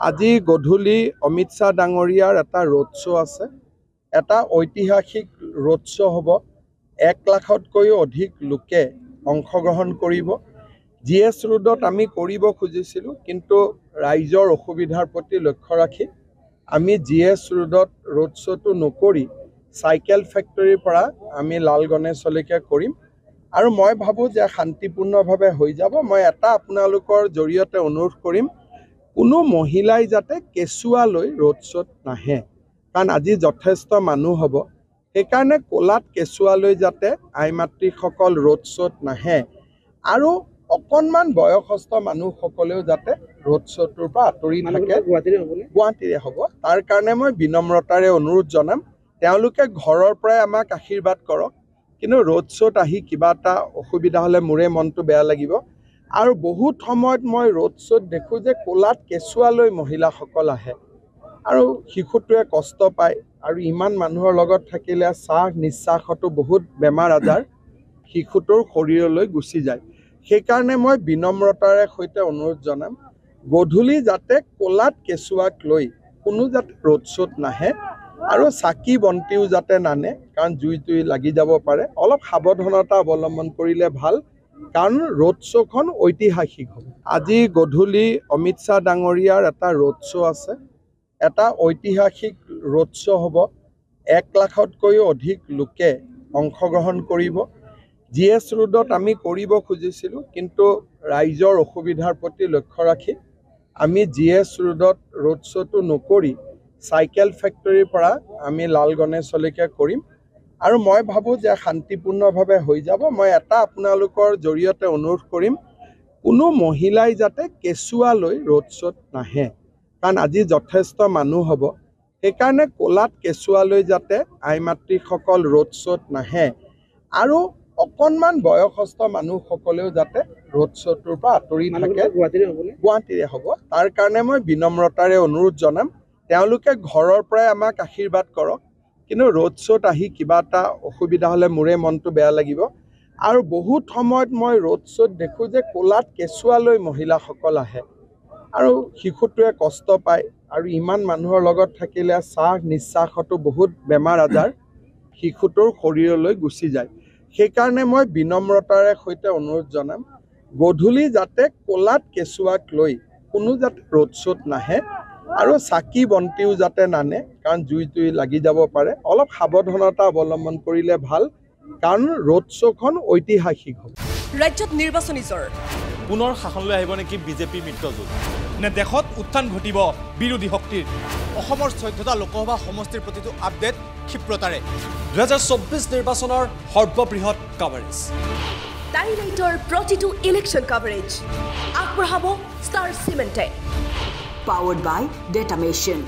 আজি গধূলি অমিত শ্বাহ ডাঙৰীয়াৰ এটা ৰোড শ্ব' আছে। এটা ঐতিহাসিক ৰোড শ্ব' হ'ব। 1 লাখতকৈও অধিক লোকে অংশগ্ৰহণ কৰিব। GS ৰোডত আমি কৰিব খুজিছিলোঁ, কিন্তু ৰাইজৰ অসুবিধাৰ প্ৰতি লক্ষ্য ৰাখি আমি GS ৰোডত ৰোড শ্ব'টো নকৰি চাইকেল ফেক্টৰীৰ পৰা আমি লাল গণেশলৈকে কৰিম। আৰু মই ভাবোঁ যে শান্তিপূৰ্ণভাৱে হৈ যাব। মই এটা আপোনালোকৰ জৰিয়তে অনুৰোধ কৰিম, কোনো মহিলাই যাতে কেঁচুৱা লৈ ৰোড শ্ব'ত নাহে, কাৰণ আজি যথেষ্ট মানুহ হ'ব। সেইকাৰণে কোলাত কেঁচুৱা লৈ যাতে আই মাতৃসকল ৰোড শ্ব'ত নাহে, আৰু অকণমান বয়সস্থ মানুহসকলেও যাতে ৰোড শ্ব'টোৰ পৰা আঁতৰি থাকে। গুৱাহাটীৰে হ'ব। তাৰ কাৰণে মই বিনম্ৰতাৰে অনুৰোধ জনাম, তেওঁলোকে ঘৰৰ পৰাই আমাক আশীৰ্বাদ কৰক, কিন্তু ৰোড শ্ব'ত আহি কিবা এটা অসুবিধা হ'লে মোৰে মনটো বেয়া লাগিব। আৰু বহুত সময়ত মই ৰোড শ্ব'ত দেখোঁ যে কোলাত কেঁচুৱা লৈ মহিলাসকল আহে, আৰু শিশুটোৱে কষ্ট পায়। আৰু ইমান মানুহৰ লগত থাকিলে নিশ্বাসতো বহুত বেমাৰ আজাৰ শিশুটোৰ শৰীৰলৈ গুচি যায়। সেইকাৰণে মই বিনম্ৰতাৰে সৈতে অনুৰোধ জনাম, গধূলি যাতে কোলাত কেঁচুৱাক লৈ কোনো যাতে ৰোড শ্ব'ত নাহে, আৰু চাকি বন্তিও যাতে নানে, কাৰণ জুই লাগি যাব পাৰে। অলপ সাৱধানতা অৱলম্বন কৰিলে ভাল, কাৰণ ৰোড শ্ব'খন ঐতিহাসিক হ'ব। আজি গধূলি অমিত শ্বাহ ডাঙৰীয়াৰ এটা ৰোড শ্ব' আছে। এটা ঐতিহাসিক ৰোড শ্ব' হ'ব। 1 লাখতকৈও অধিক লোকে অংশগ্ৰহণ কৰিব। GS ৰোডত আমি কৰিব খুজিছিলোঁ, কিন্তু ৰাইজৰ অসুবিধাৰ প্ৰতি লক্ষ্য ৰাখি আমি GS ৰোডত ৰোড শ্ব'টো নকৰি চাইকেল ফেক্টৰীৰ পৰা আমি লাল গণেশলৈকে কৰিম। আৰু মই ভাবোঁ যে শান্তিপূৰ্ণভাৱে হৈ যাব। মই এটা আপোনালোকৰ জৰিয়তে অনুৰোধ কৰিম, কোনো মহিলাই যাতে কেঁচুৱা লৈ ৰোড শ্ব'ত নাহে, কাৰণ আজি যথেষ্ট মানুহ হ'ব। সেইকাৰণে কোলাত কেঁচুৱা লৈ যাতে আই মাতৃসকল ৰোড শ্ব'ত নাহে, আৰু অকণমান বয়সস্থ মানুহসকলেও যাতে ৰোড শ্ব'টোৰ পৰা আঁতৰি থাকে। গুৱাহাটীৰে হ'ব। তাৰ কাৰণে মই বিনম্ৰতাৰে অনুৰোধ জনাম, তেওঁলোকে ঘৰৰ পৰাই আমাক আশীৰ্বাদ কৰক, কিন্তু ৰোড শ্ব'ত আহি কিবা এটা অসুবিধা হ'লে মোৰে মনটো বেয়া লাগিব। আৰু বহুত সময়ত মই ৰোড শ্ব'ত দেখোঁ যে কোলাত কেঁচুৱা লৈ মহিলাসকল আহে, আৰু শিশুটোৱে কষ্ট পায়। আৰু ইমান মানুহৰ লগত থাকিলে নিশ্বাসতো বহুত বেমাৰ আজাৰ শিশুটোৰ শৰীৰলৈ গুচি যায়। সেইকাৰণে মই বিনম্ৰতাৰে সৈতে অনুৰোধ জনাম, গধূলি যাতে কোলাত কেঁচুৱাক লৈ কোনো যাতে ৰোড শ্ব'ত নাহে, আৰু চাকি বন্তিও যাতে নানে, কাৰণ জুই লাগি যাব পাৰে। অলপ সাৱধানতা অৱলম্বন কৰিলে ভাল, কাৰণ ৰোড শ্ব'খন ঐতিহাসিক হ'ব। ৰাজ্যত নিৰ্বাচনী জ্বৰ। পুনৰ শাসনলৈ আহিব নেকি বিজেপি মিত্ৰজোঁট? নে দেশত উত্থান ঘটিব বিৰোধী শক্তিৰ? অসমৰ 14টা লোকসভা সমষ্টিৰ প্ৰতিটো আপডেট ক্ষিপ্ৰতাৰে 2024 নিৰ্বাচনৰ সৰ্ববৃহৎ কাভাৰেজ। টাইলাইটৰ প্ৰতিটো ইলেকশ্যন কাভাৰেজ আগবঢ়াব ষ্টাৰ চিমেণ্টে। Powered by Datamation.